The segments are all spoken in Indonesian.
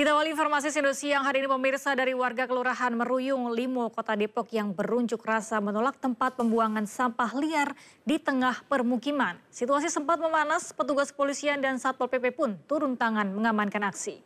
Kita awali informasi Sindo Siang hari ini pemirsa dari warga Kelurahan Meruyung, Limo, Kota Depok yang berunjuk rasa menolak tempat pembuangan sampah liar di tengah permukiman. Situasi sempat memanas, petugas kepolisian dan Satpol PP pun turun tangan mengamankan aksi.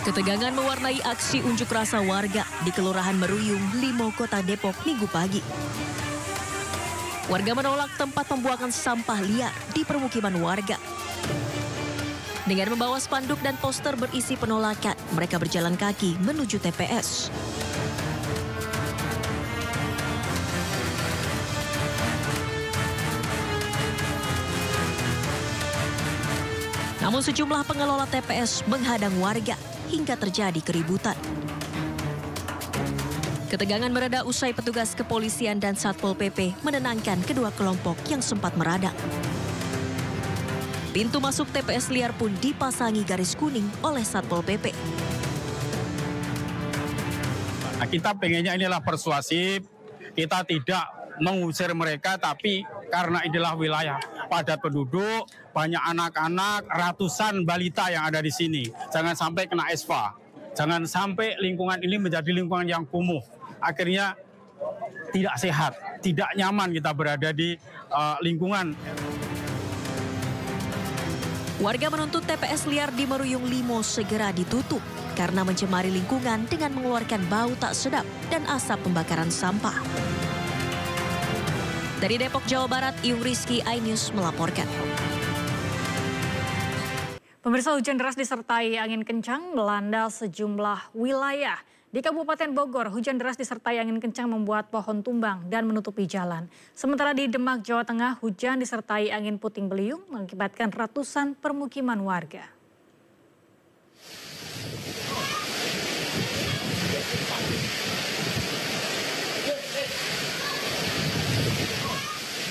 Ketegangan mewarnai aksi unjuk rasa warga di Kelurahan Meruyung, Limo, Kota Depok Minggu pagi. Warga menolak tempat pembuangan sampah liar di permukiman warga. Dengan membawa spanduk dan poster berisi penolakan, mereka berjalan kaki menuju TPS. Namun sejumlah pengelola TPS menghadang warga hingga terjadi keributan. Ketegangan mereda usai petugas kepolisian dan Satpol PP menenangkan kedua kelompok yang sempat meradang. Pintu masuk TPS liar pun dipasangi garis kuning oleh Satpol PP. Nah, kita pengennya inilah persuasif, kita tidak mengusir mereka, tapi karena inilah wilayah padat penduduk, banyak anak-anak, ratusan balita yang ada di sini. Jangan sampai kena ESFA, jangan sampai lingkungan ini menjadi lingkungan yang kumuh. Akhirnya tidak sehat, tidak nyaman kita berada di lingkungan. Warga menuntut TPS liar di Meruyung Limo segera ditutup karena mencemari lingkungan dengan mengeluarkan bau tak sedap dan asap pembakaran sampah. Dari Depok, Jawa Barat, Yung Rizky, iNews melaporkan. Pemirsa, hujan deras disertai angin kencang melanda sejumlah wilayah. Di Kabupaten Bogor, hujan deras disertai angin kencang membuat pohon tumbang dan menutupi jalan. Sementara di Demak, Jawa Tengah, hujan disertai angin puting beliung mengakibatkan ratusan permukiman warga.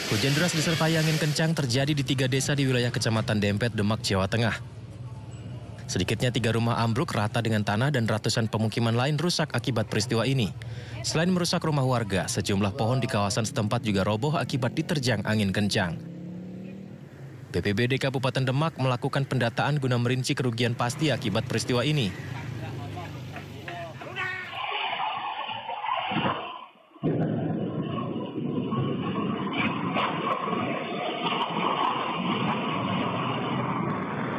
Hujan deras disertai angin kencang terjadi di 3 desa di wilayah Kecamatan Dempet, Demak, Jawa Tengah. Sedikitnya 3 rumah ambruk rata dengan tanah dan ratusan pemukiman lain rusak akibat peristiwa ini. Selain merusak rumah warga, sejumlah pohon di kawasan setempat juga roboh akibat diterjang angin kencang. BPBD Kabupaten Demak melakukan pendataan guna merinci kerugian pasti akibat peristiwa ini.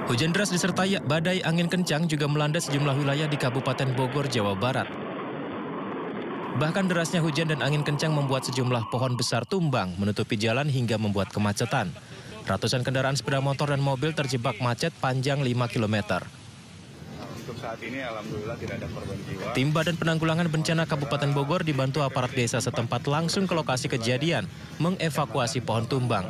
Hujan deras disertai badai angin kencang juga melanda sejumlah wilayah di Kabupaten Bogor, Jawa Barat. Bahkan derasnya hujan dan angin kencang membuat sejumlah pohon besar tumbang menutupi jalan hingga membuat kemacetan. Ratusan kendaraan sepeda motor dan mobil terjebak macet panjang 5 km. Untuk saat ini alhamdulillah tidak ada korban jiwa. Tim Badan Penanggulangan Bencana Kabupaten Bogor dibantu aparat desa setempat langsung ke lokasi kejadian mengevakuasi pohon tumbang.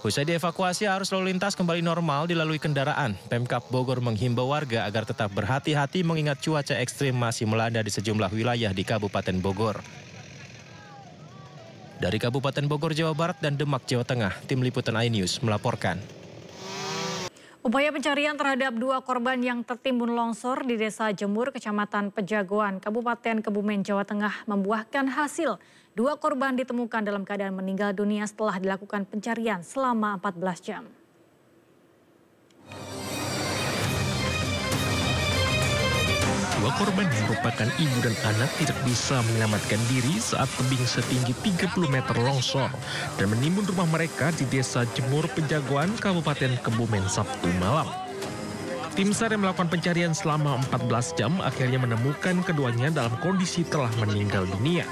Usai dievakuasi, arus lalu lintas kembali normal dilalui kendaraan. Pemkab Bogor menghimbau warga agar tetap berhati-hati mengingat cuaca ekstrim masih melanda di sejumlah wilayah di Kabupaten Bogor. Dari Kabupaten Bogor, Jawa Barat dan Demak, Jawa Tengah, Tim Liputan iNews melaporkan. Upaya pencarian terhadap 2 korban yang tertimbun longsor di Desa Jemur, Kecamatan Pejagoan, Kabupaten Kebumen, Jawa Tengah membuahkan hasil. 2 korban ditemukan dalam keadaan meninggal dunia setelah dilakukan pencarian selama 14 jam. Dua korban yang merupakan ibu dan anak tidak bisa menyelamatkan diri saat tebing setinggi 30 meter longsor dan menimbun rumah mereka di Desa Jemur, Pejagoan, Kabupaten Kebumen, Sabtu malam. Tim SAR yang melakukan pencarian selama 14 jam akhirnya menemukan keduanya dalam kondisi telah meninggal dunia.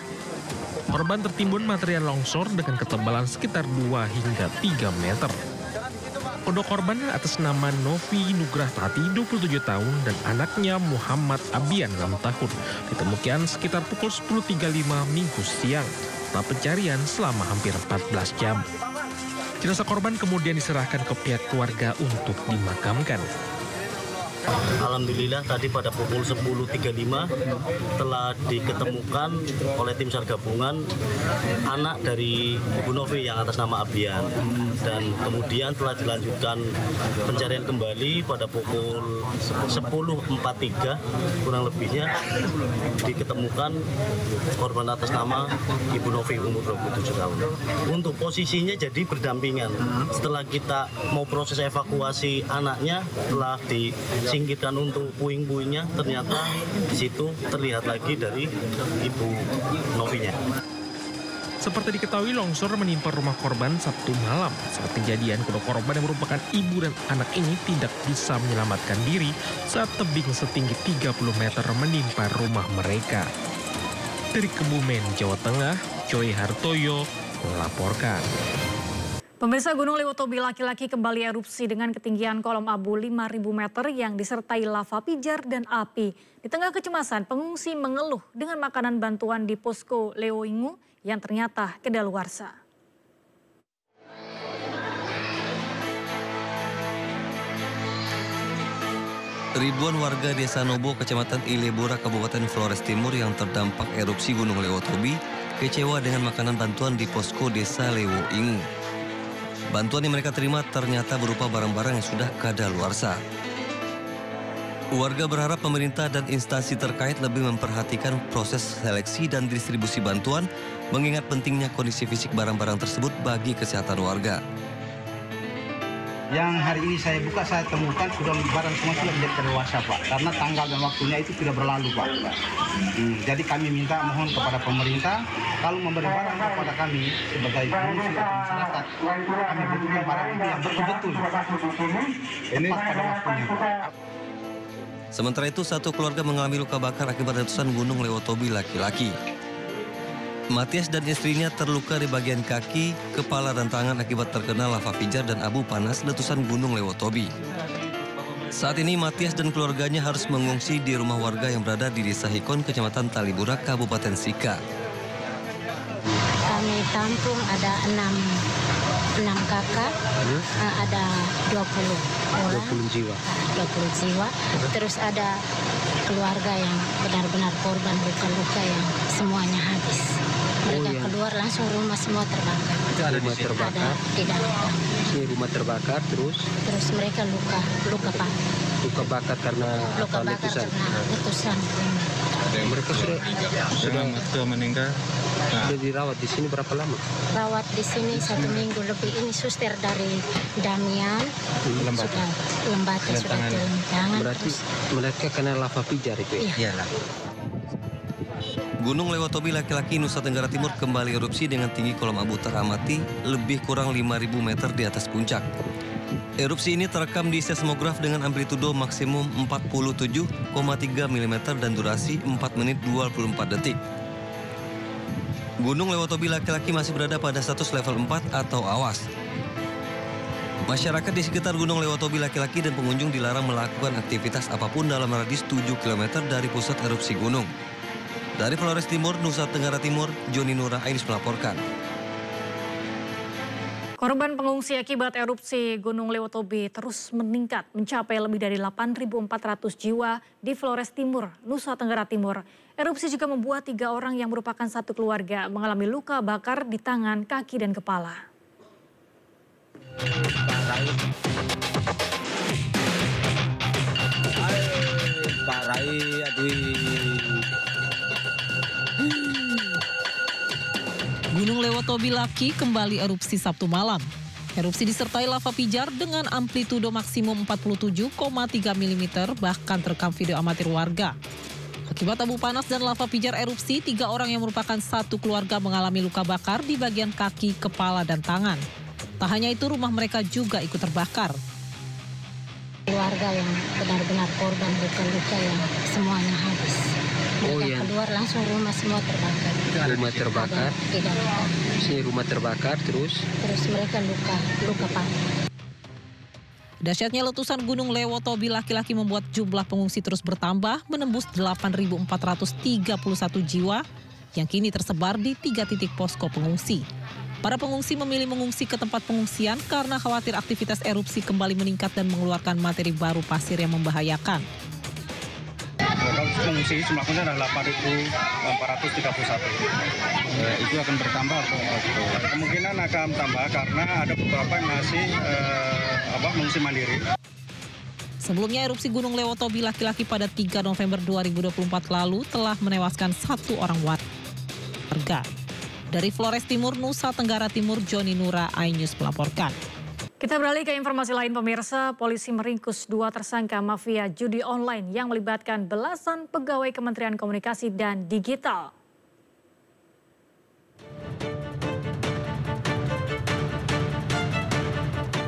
Korban tertimbun material longsor dengan ketebalan sekitar 2 hingga 3 meter. Kedua korban atas nama Novi Nugrahati 27 tahun dan anaknya Muhammad Abian 6 tahun ditemukan sekitar pukul 10.35 Minggu siang setelah pencarian selama hampir 14 jam. Jenazah korban kemudian diserahkan ke pihak keluarga untuk dimakamkan. Alhamdulillah tadi pada pukul 10.35 telah diketemukan oleh tim SAR gabungan anak dari Ibu Novi yang atas nama Abian, dan kemudian telah dilanjutkan pencarian kembali pada pukul 10.43 kurang lebihnya diketemukan korban atas nama Ibu Novi umur 27 tahun. Untuk posisinya jadi berdampingan. Setelah kita mau proses evakuasi anaknya, telah disingkirkan untuk puing-puingnya, ternyata di situ terlihat lagi dari Ibu Novinya. Seperti diketahui, longsor menimpa rumah korban Sabtu malam. Saat kejadian, kedua korban yang merupakan ibu dan anak ini tidak bisa menyelamatkan diri saat tebing setinggi 30 meter menimpa rumah mereka. Dari Kebumen, Jawa Tengah, Joy Hartoyo melaporkan. Pemirsa, Gunung Lewotobi laki-laki kembali erupsi dengan ketinggian kolom abu 5.000 meter yang disertai lava pijar dan api. Di tengah kecemasan, pengungsi mengeluh dengan makanan bantuan di posko Leoingu yang ternyata kedaluarsa. Ribuan warga Desa Nobo, Kecamatan Ilebura, Kabupaten Flores Timur yang terdampak erupsi Gunung Lewotobi kecewa dengan makanan bantuan di posko Desa Leoingu. Bantuan yang mereka terima ternyata berupa barang-barang yang sudah kadaluarsa. Warga berharap pemerintah dan instansi terkait lebih memperhatikan proses seleksi dan distribusi bantuan, mengingat pentingnya kondisi fisik barang-barang tersebut bagi kesehatan warga. Yang hari ini saya buka, saya temukan sudah barang semua sudah menjadi kadaluarsa, Pak. Karena tanggal dan waktunya itu sudah berlalu, Pak. Jadi kami minta mohon kepada pemerintah, kalau memberi barang kepada kami sebagai pengungsi atau masyarakat, kami butuhkan barang itu yang betul-betul tepat pada waktunya, Pak. Sementara itu, satu keluarga mengalami luka bakar akibat letusan Gunung Lewotobi laki-laki. Matias dan istrinya terluka di bagian kaki, kepala, dan tangan akibat terkena lava pijar dan abu panas letusan Gunung Lewotobi. Saat ini Matias dan keluarganya harus mengungsi di rumah warga yang berada di Desa Hikon, Kecamatan Talibura, Kabupaten Sika. Kami tampung ada 6 kakak, ada 20 orang, 20 jiwa. 20 jiwa. Terus ada keluarga yang benar-benar korban luka-luka yang semuanya habis. Mereka keluar langsung rumah semua terbakar. Itu ada rumah terbakar? Ada, tidak luka. Ini rumah terbakar terus? Terus mereka luka parah. Luka bakar karena letusan? Letusan. Mereka sudah meninggal? Sudah dirawat di sini berapa lama? Rawat di sini 1 minggu lebih. Ini suster dari Damian. Sudah lembata, sudah turun tangan. Berarti mereka kena lava pijar itu ya? Iya. Gunung Lewotobi laki-laki Nusa Tenggara Timur kembali erupsi dengan tinggi kolom abu teramati lebih kurang 5.000 meter di atas puncak. Erupsi ini terekam di seismograf dengan amplitudo maksimum 47,3 mm dan durasi 4 menit 24 detik. Gunung Lewotobi laki-laki masih berada pada status level 4 atau awas. Masyarakat di sekitar Gunung Lewotobi laki-laki dan pengunjung dilarang melakukan aktivitas apapun dalam radius 7 km dari pusat erupsi gunung. Dari Flores Timur, Nusa Tenggara Timur, Joni Nura Ainis melaporkan. Korban pengungsi akibat erupsi Gunung Lewotobi terus meningkat mencapai lebih dari 8.400 jiwa di Flores Timur, Nusa Tenggara Timur. Erupsi juga membuat 3 orang yang merupakan satu keluarga mengalami luka bakar di tangan, kaki, dan kepala. Gunung Lewotobi laki kembali erupsi Sabtu malam. Erupsi disertai lava pijar dengan amplitudo maksimum 47,3 mm, bahkan terekam video amatir warga. Akibat abu panas dan lava pijar erupsi, 3 orang yang merupakan satu keluarga mengalami luka bakar di bagian kaki, kepala, dan tangan. Tak hanya itu, rumah mereka juga ikut terbakar. Keluarga yang benar-benar korban luka-luka yang semuanya habis. Mereka keluar langsung rumah semua terbakar. Rumah terbakar? Tidak luka. Sini rumah terbakar terus? Terus mereka luka parah. Dahsyatnya letusan Gunung Lewotobi laki-laki membuat jumlah pengungsi terus bertambah, menembus 8.431 jiwa yang kini tersebar di 3 titik posko pengungsi. Para pengungsi memilih mengungsi ke tempat pengungsian karena khawatir aktivitas erupsi kembali meningkat dan mengeluarkan materi baru pasir yang membahayakan. Kalau pengungsi jumlahnya adalah 8.431. Itu akan bertambah. Kemungkinan akan tambah karena ada beberapa yang masih mengungsi mandiri. Sebelumnya erupsi Gunung Lewotobi laki-laki pada 3 November 2024 lalu telah menewaskan 1 orang warga. Dari Flores Timur, Nusa Tenggara Timur, Joni Nura, iNews melaporkan. Kita beralih ke informasi lain pemirsa, polisi meringkus 2 tersangka mafia judi online yang melibatkan belasan pegawai Kementerian Komunikasi dan Digital.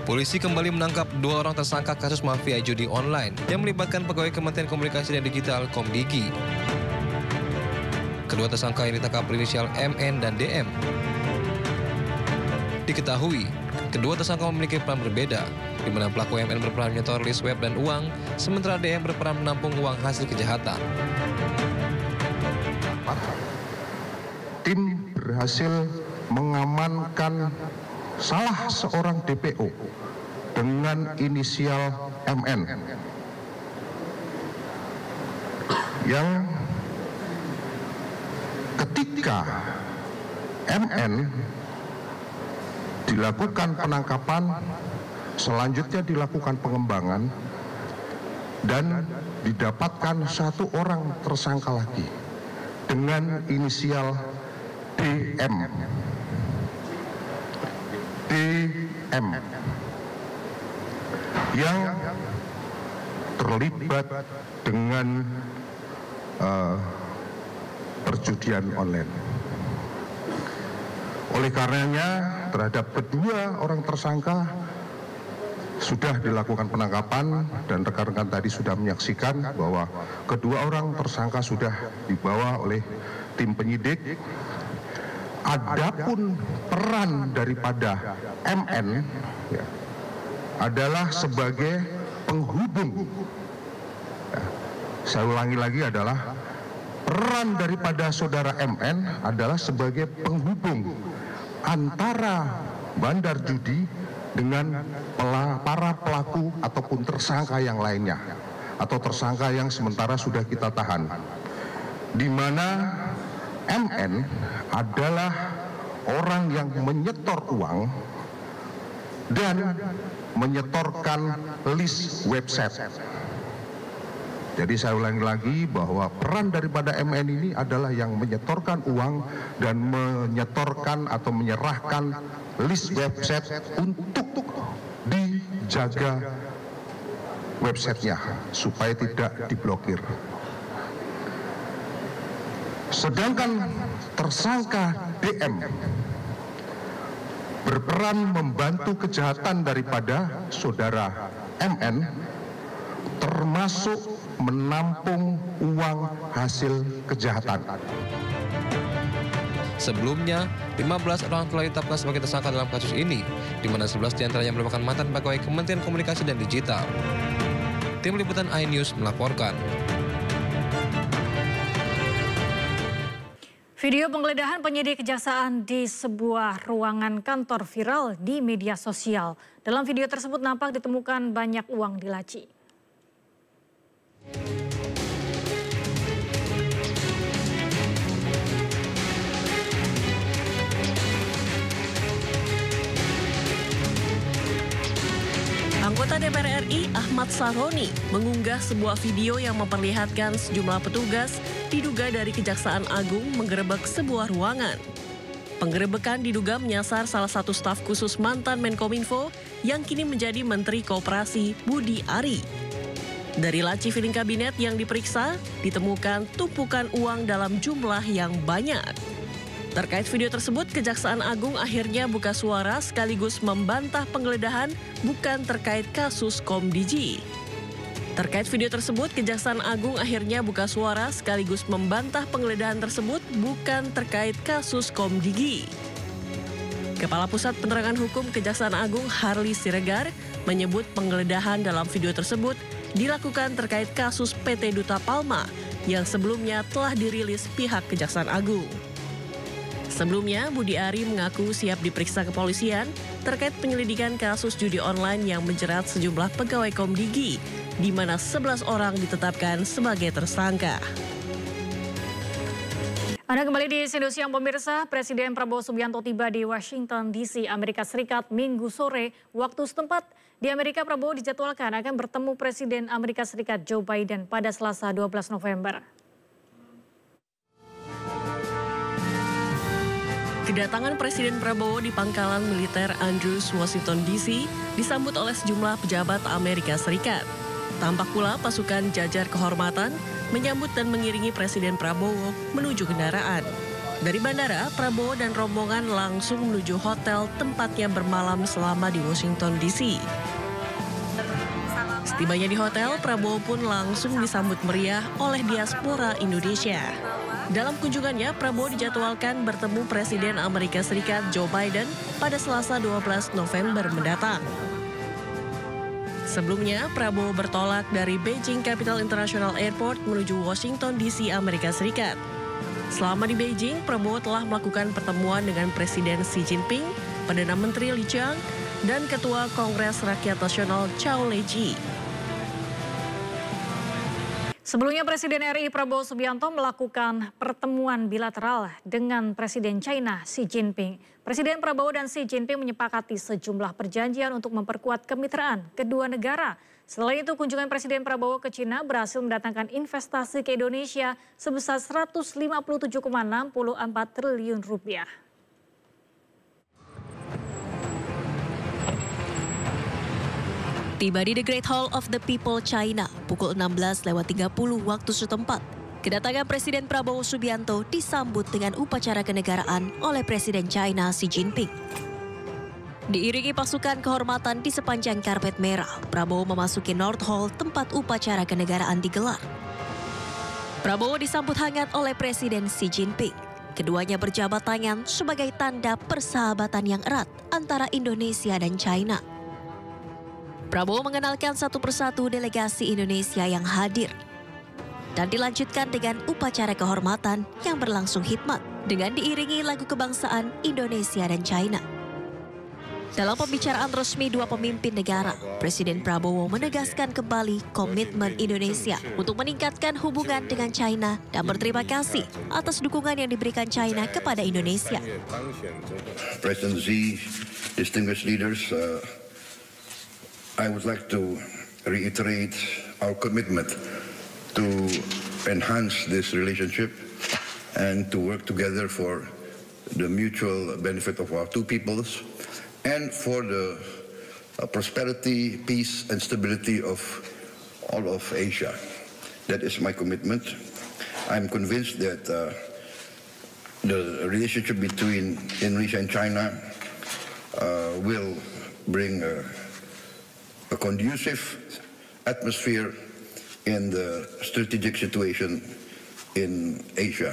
Polisi kembali menangkap 2 orang tersangka kasus mafia judi online yang melibatkan pegawai Kementerian Komunikasi dan Digital Komdigi. Kedua tersangka yang ditangkap berinisial MN dan DM. Diketahui, kedua tersangka memiliki peran berbeda, di mana pelaku MN berperan menyetor list web dan uang, sementara DM berperan menampung uang hasil kejahatan. Tim berhasil mengamankan salah seorang DPO dengan inisial MN yang ketika MN dilakukan penangkapan, selanjutnya dilakukan pengembangan dan didapatkan 1 orang tersangka lagi dengan inisial DM yang terlibat dengan perjudian online. Oleh karenanya terhadap kedua orang tersangka sudah dilakukan penangkapan dan rekan-rekan tadi sudah menyaksikan bahwa kedua orang tersangka sudah dibawa oleh tim penyidik. Adapun peran daripada MN adalah sebagai penghubung. Saya ulangi lagi, adalah peran daripada saudara MN adalah sebagai penghubung antara bandar judi dengan para pelaku ataupun tersangka yang lainnya atau tersangka yang sementara sudah kita tahan, di mana MN adalah orang yang menyetor uang dan menyetorkan list website. Jadi saya ulangi lagi bahwa peran daripada MN ini adalah yang menyetorkan uang dan menyetorkan atau menyerahkan list website untuk dijaga websitenya supaya tidak diblokir. Sedangkan tersangka DM berperan membantu kejahatan daripada saudara MN, termasuk menampung uang hasil kejahatan. Sebelumnya, 15 orang telah ditetapkan sebagai tersangka dalam kasus ini, di mana 11 diantaranya merupakan mantan pegawai Kementerian Komunikasi dan Digital. Tim Liputan iNews melaporkan. Video penggeledahan penyidik kejaksaan di sebuah ruangan kantor viral di media sosial. Dalam video tersebut nampak ditemukan banyak uang di laci. Anggota DPR RI Ahmad Saroni mengunggah sebuah video yang memperlihatkan sejumlah petugas diduga dari Kejaksaan Agung menggerebek sebuah ruangan. Penggerebekan diduga menyasar salah satu staf khusus mantan Menkominfo yang kini menjadi Menteri Koperasi, Budi Ari. Dari laci filing kabinet yang diperiksa, ditemukan tumpukan uang dalam jumlah yang banyak. Terkait video tersebut, Kejaksaan Agung akhirnya buka suara sekaligus membantah penggeledahan bukan terkait kasus Komdigi. Terkait video tersebut, Kejaksaan Agung akhirnya buka suara sekaligus membantah penggeledahan tersebut bukan terkait kasus Komdigi. Kepala Pusat Penerangan Hukum Kejaksaan Agung Harli Siregar menyebut penggeledahan dalam video tersebut dilakukan terkait kasus PT Duta Palma yang sebelumnya telah dirilis pihak Kejaksaan Agung. Sebelumnya, Budi Ari mengaku siap diperiksa kepolisian terkait penyelidikan kasus judi online yang menjerat sejumlah pegawai Komdigi, di mana 11 orang ditetapkan sebagai tersangka. Anda kembali di Sindo Siang pemirsa. Presiden Prabowo Subianto tiba di Washington DC, Amerika Serikat Minggu sore waktu setempat. Di Amerika, Prabowo dijadwalkan akan bertemu Presiden Amerika Serikat Joe Biden pada Selasa 12 November. Kedatangan Presiden Prabowo di pangkalan militer Andrews, Washington DC disambut oleh sejumlah pejabat Amerika Serikat. Tampak pula pasukan jajar kehormatan menyambut dan mengiringi Presiden Prabowo menuju kendaraan. Dari bandara, Prabowo dan rombongan langsung menuju hotel tempatnya bermalam selama di Washington DC. Setibanya di hotel, Prabowo pun langsung disambut meriah oleh diaspora Indonesia. Dalam kunjungannya, Prabowo dijadwalkan bertemu Presiden Amerika Serikat Joe Biden pada Selasa 12 November mendatang. Sebelumnya, Prabowo bertolak dari Beijing Capital International Airport menuju Washington DC, Amerika Serikat. Selama di Beijing, Prabowo telah melakukan pertemuan dengan Presiden Xi Jinping, Perdana Menteri Li Qiang, dan Ketua Kongres Rakyat Nasional Zhao Leji. Sebelumnya Presiden RI Prabowo Subianto melakukan pertemuan bilateral dengan Presiden China Xi Jinping. Presiden Prabowo dan Xi Jinping menyepakati sejumlah perjanjian untuk memperkuat kemitraan kedua negara. Selain itu, kunjungan Presiden Prabowo ke China berhasil mendatangkan investasi ke Indonesia sebesar 157,64 triliun rupiah. Tiba di The Great Hall of the People China pukul 16:30 waktu setempat. Kedatangan Presiden Prabowo Subianto disambut dengan upacara kenegaraan oleh Presiden China Xi Jinping. Diiringi pasukan kehormatan di sepanjang karpet merah, Prabowo memasuki North Hall tempat upacara kenegaraan digelar. Prabowo disambut hangat oleh Presiden Xi Jinping. Keduanya berjabat tangan sebagai tanda persahabatan yang erat antara Indonesia dan China. Prabowo mengenalkan satu persatu delegasi Indonesia yang hadir. Dan dilanjutkan dengan upacara kehormatan yang berlangsung hikmat dengan diiringi lagu kebangsaan Indonesia dan China. Dalam pembicaraan resmi dua pemimpin negara, Presiden Prabowo menegaskan kembali komitmen Indonesia untuk meningkatkan hubungan dengan China dan berterima kasih atas dukungan yang diberikan China kepada Indonesia. President Xi, distinguished leaders, I would like to reiterate our commitment to enhance this relationship and to work together for the mutual benefit of our two peoples and for the prosperity, peace and stability of all of Asia. That is my commitment. I'm convinced that the relationship between Indonesia and China will bring a conducive atmosphere in the strategic situation in Asia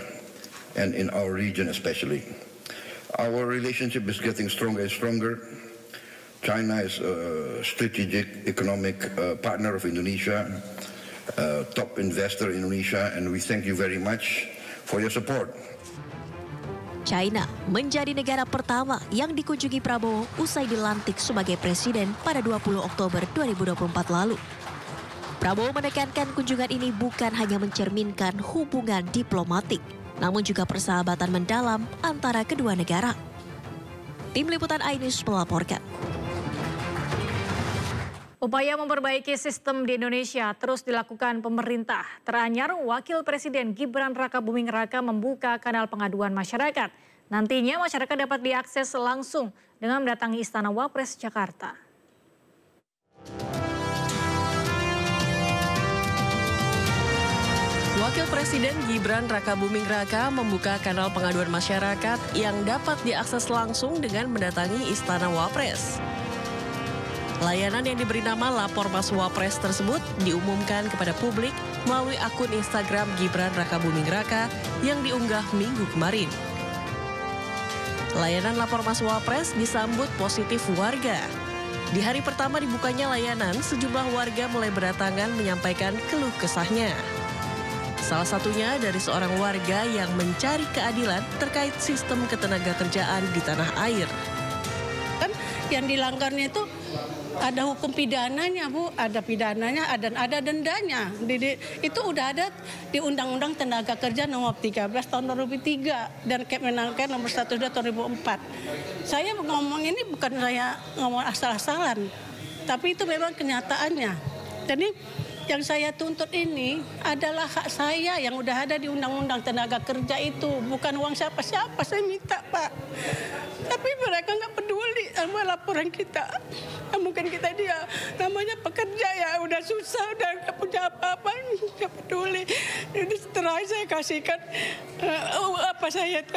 and in our region especially. Our relationship is getting stronger and stronger. China is a strategic economic partner of Indonesia, a top investor in Indonesia, and we thank you very much for your support. China menjadi negara pertama yang dikunjungi Prabowo usai dilantik sebagai presiden pada 20 Oktober 2024 lalu. Prabowo menekankan kunjungan ini bukan hanya mencerminkan hubungan diplomatik, namun juga persahabatan mendalam antara kedua negara. Tim Liputan iNews melaporkan. Upaya memperbaiki sistem di Indonesia terus dilakukan pemerintah. Teranyar, Wakil Presiden Gibran Rakabuming Raka membuka kanal pengaduan masyarakat. Nantinya masyarakat dapat diakses langsung dengan mendatangi Istana Wapres Jakarta. Wakil Presiden Gibran Rakabuming Raka membuka kanal pengaduan masyarakat yang dapat diakses langsung dengan mendatangi Istana Wapres. Layanan yang diberi nama Lapor Mas Wapres tersebut diumumkan kepada publik melalui akun Instagram Gibran Rakabuming Raka yang diunggah Minggu kemarin. Layanan Lapor Mas Wapres disambut positif warga. Di hari pertama dibukanya layanan, sejumlah warga mulai berdatangan menyampaikan keluh kesahnya. Salah satunya dari seorang warga yang mencari keadilan terkait sistem ketenagakerjaan di tanah air. Kan yang dilanggarnya itu ada hukum pidananya, Bu, ada pidananya, ada dendanya. Itu udah ada di Undang-Undang Tenaga Kerja nomor 13 tahun 2003 dan Kemenaker nomor 12 tahun 2004. Saya ngomong ini bukan saya ngomong asal-asalan, tapi itu memang kenyataannya. Jadi yang saya tuntut ini adalah hak saya yang udah ada di Undang-Undang Tenaga Kerja itu, bukan uang siapa-siapa. Saya minta, Pak. Tapi mereka nggak peduli sama laporan kita. Mungkin kita dia namanya pekerja ya, udah susah, udah nggak punya apa-apa, nggak peduli. Jadi setelah saya kasihkan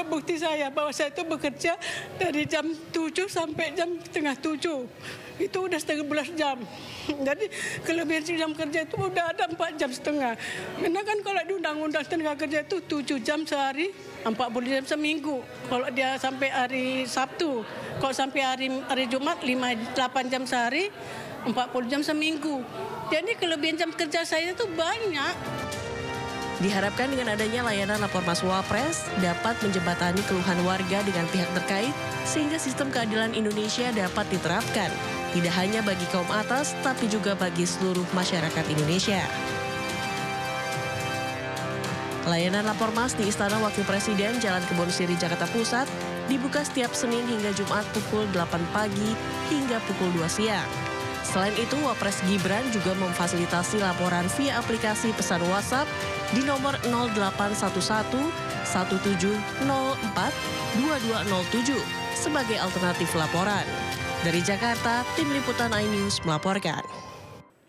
bukti saya bahwa saya itu bekerja dari jam 7 sampai jam setengah 7. Itu udah 13 jam. Jadi kelebihan jam kerja itu udah ada 4 jam setengah. Karena kan kalau di Undang-Undang Tenaga Kerja itu 7 jam sehari, 40 jam seminggu. Kalau dia sampai hari Sabtu, kalau sampai hari Jumat 8 jam sehari, 40 jam seminggu. Jadi kelebihan jam kerja saya itu banyak. Diharapkan dengan adanya layanan lapor Mas Wapres dapat menjembatani keluhan warga dengan pihak terkait sehingga sistem keadilan Indonesia dapat diterapkan. Tidak hanya bagi kaum atas, tapi juga bagi seluruh masyarakat Indonesia. Layanan lapor Mas di Istana Wakil Presiden Jalan Kebon Siri, Jakarta Pusat dibuka setiap Senin hingga Jumat pukul 8 pagi hingga pukul 2 siang. Selain itu, Wapres Gibran juga memfasilitasi laporan via aplikasi pesan WhatsApp di nomor 0811 1704 2207 sebagai alternatif laporan. Dari Jakarta, Tim Liputan iNews melaporkan.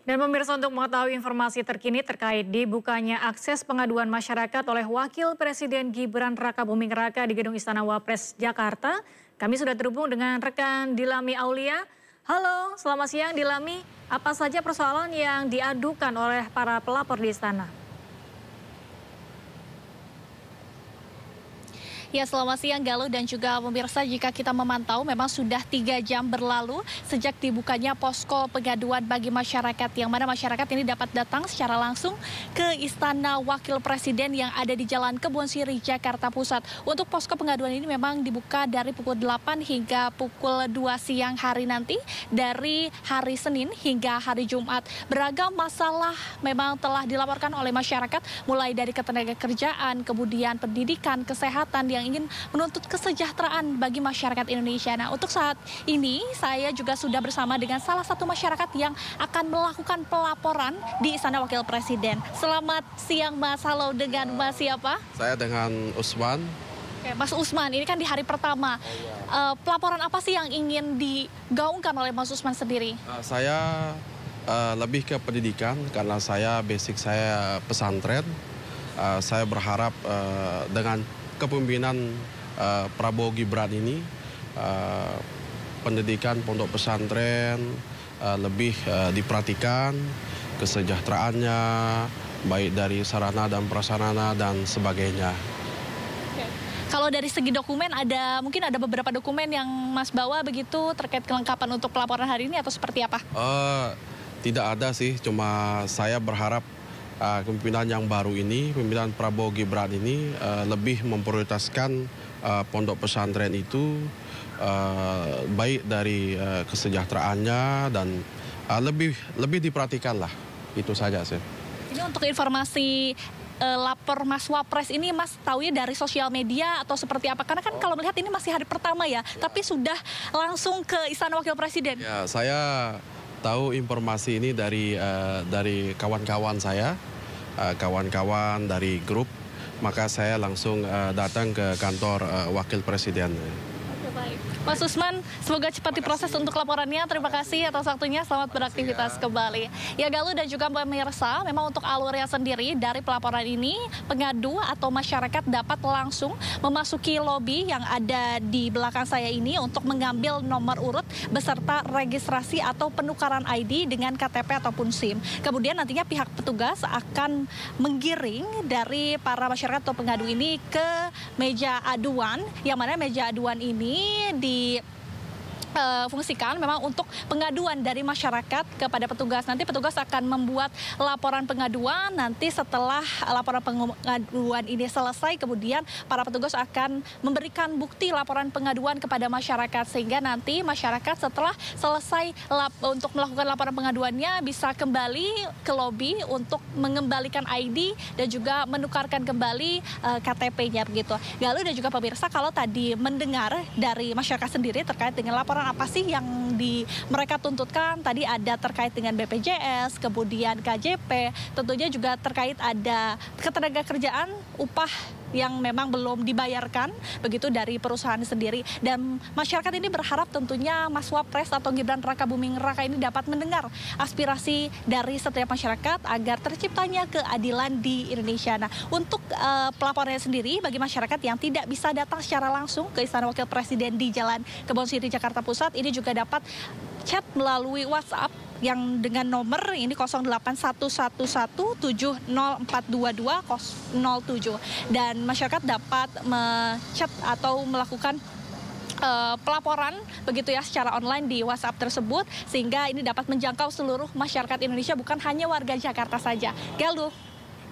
Dan pemirsa, untuk mengetahui informasi terkini terkait dibukanya akses pengaduan masyarakat oleh Wakil Presiden Gibran Rakabuming Raka di Gedung Istana Wapres Jakarta, kami sudah terhubung dengan rekan Dilami Aulia. Halo, selamat siang Dilami. Apa saja persoalan yang diadukan oleh para pelapor di istana? Ya, selamat siang Galuh dan juga pemirsa. Jika kita memantau memang sudah 3 jam berlalu sejak dibukanya posko pengaduan bagi masyarakat, yang mana masyarakat ini dapat datang secara langsung ke Istana Wakil Presiden yang ada di Jalan Kebon Siri, Jakarta Pusat. Untuk posko pengaduan ini memang dibuka dari pukul 8 hingga pukul 2 siang hari nanti, dari hari Senin hingga hari Jumat. Beragam masalah memang telah dilaporkan oleh masyarakat, mulai dari ketenagakerjaan, kemudian pendidikan, kesehatan, yang ingin menuntut kesejahteraan bagi masyarakat Indonesia. Nah, untuk saat ini saya juga sudah bersama dengan salah satu masyarakat yang akan melakukan pelaporan di Istana Wakil Presiden. Selamat siang Mas, halo, dengan Mas siapa? Saya dengan Usman. Oke, Mas Usman, ini kan di hari pertama. Pelaporan apa sih yang ingin digaungkan oleh Mas Usman sendiri? Saya lebih ke pendidikan karena basic saya pesantren. Saya berharap dengan kepemimpinan Prabowo Gibran ini, pendidikan pondok pesantren lebih diperhatikan, kesejahteraannya, baik dari sarana dan prasarana dan sebagainya. Kalau dari segi dokumen, mungkin ada beberapa dokumen yang Mas bawa begitu terkait kelengkapan untuk pelaporan hari ini atau seperti apa? Tidak ada sih, cuma saya berharap kepemimpinan yang baru ini, pemimpinan Prabowo Gibran ini lebih memprioritaskan pondok pesantren itu baik dari kesejahteraannya dan lebih diperhatikan lah, itu saja sih. Ini untuk informasi lapor Mas Wapres ini, Mas tahu ya dari sosial media atau seperti apa? Karena kan kalau melihat ini masih hari pertama ya, tapi sudah langsung ke Istana Wakil Presiden. Ya, saya tahu informasi ini dari kawan-kawan saya, kawan-kawan dari grup, maka saya langsung datang ke kantor Wakil Presiden. Oke, baik. Mas Usman, semoga cepat diproses untuk laporannya. Terima kasih atas waktunya, selamat beraktivitas kembali. Ya Galuh dan juga pemirsa, memang untuk alurnya sendiri dari pelaporan ini, pengadu atau masyarakat dapat langsung memasuki lobi yang ada di belakang saya ini untuk mengambil nomor urut beserta registrasi atau penukaran ID dengan KTP ataupun SIM. Kemudian nantinya pihak petugas akan menggiring dari para masyarakat atau pengadu ini ke meja aduan, yang mana meja aduan ini fungsikan memang untuk pengaduan dari masyarakat kepada petugas. Nanti petugas akan membuat laporan pengaduan, nanti setelah laporan pengaduan ini selesai, kemudian para petugas akan memberikan bukti laporan pengaduan kepada masyarakat, sehingga nanti masyarakat setelah selesai untuk melakukan laporan pengaduannya bisa kembali ke lobi untuk mengembalikan ID dan juga menukarkan kembali KTP-nya begitu. Galuh dan juga pemirsa, kalau tadi mendengar dari masyarakat sendiri terkait dengan laporan apa sih yang mereka tuntutkan, tadi ada terkait dengan BPJS, kemudian KJP, tentunya juga terkait ada ketenagakerjaan, upah yang memang belum dibayarkan begitu dari perusahaan sendiri. Dan masyarakat ini berharap tentunya Mas Wapres atau Gibran Rakabuming Raka ini dapat mendengar aspirasi dari setiap masyarakat agar terciptanya keadilan di Indonesia. Nah, untuk pelaporannya sendiri bagi masyarakat yang tidak bisa datang secara langsung ke Istana Wakil Presiden di Jalan Kebon Siri, Jakarta Pusat, ini juga dapat chat melalui WhatsApp yang dengan nomor ini 0811170422007, dan masyarakat dapat chat atau melakukan pelaporan begitu ya secara online di WhatsApp tersebut, sehingga ini dapat menjangkau seluruh masyarakat Indonesia, bukan hanya warga Jakarta saja. Galuh.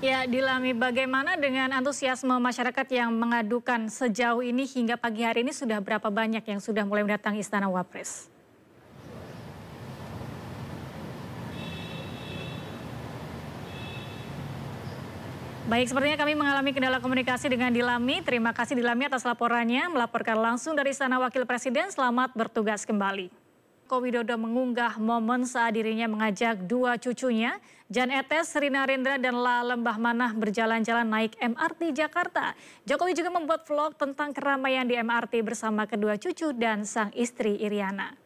Ya, Dilami, bagaimana dengan antusiasme masyarakat yang mengadukan sejauh ini hingga pagi hari ini? Sudah berapa banyak yang sudah mulai mendatangi Istana Wapres? Baik, sepertinya kami mengalami kendala komunikasi dengan Dilami. Terima kasih Dilami atas laporannya, melaporkan langsung dari Istana Wakil Presiden. Selamat bertugas kembali. Joko Widodo mengunggah momen saat dirinya mengajak dua cucunya, Jan Etes, Rina Rendra, dan La Lembah Manah berjalan-jalan naik MRT Jakarta. Jokowi juga membuat vlog tentang keramaian di MRT bersama kedua cucu dan sang istri Iriana.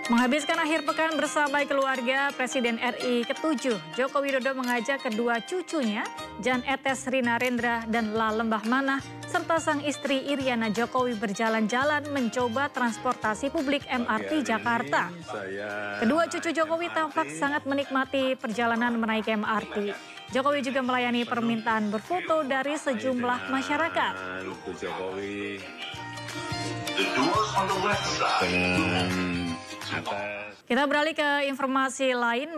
Menghabiskan akhir pekan bersama keluarga, Presiden RI ke-7 Joko Widodo mengajak kedua cucunya, Jan Etes, Rina Rendra, dan La Lembah Manah, serta sang istri Iriana Jokowi berjalan-jalan mencoba transportasi publik MRT Jakarta. Kedua cucu Jokowi tampak sangat menikmati perjalanan menaiki MRT. Jokowi juga melayani permintaan berfoto dari sejumlah masyarakat. Kita beralih ke informasi lain.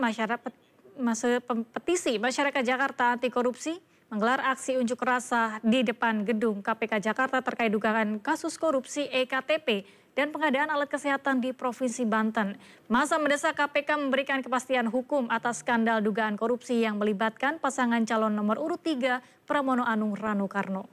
Petisi Masyarakat Jakarta Anti Korupsi menggelar aksi unjuk rasa di depan gedung KPK Jakarta terkait dugaan kasus korupsi EKTP dan pengadaan alat kesehatan di Provinsi Banten. Masa mendesak KPK memberikan kepastian hukum atas skandal dugaan korupsi yang melibatkan pasangan calon nomor urut 3 Pramono Anung Rano Karno.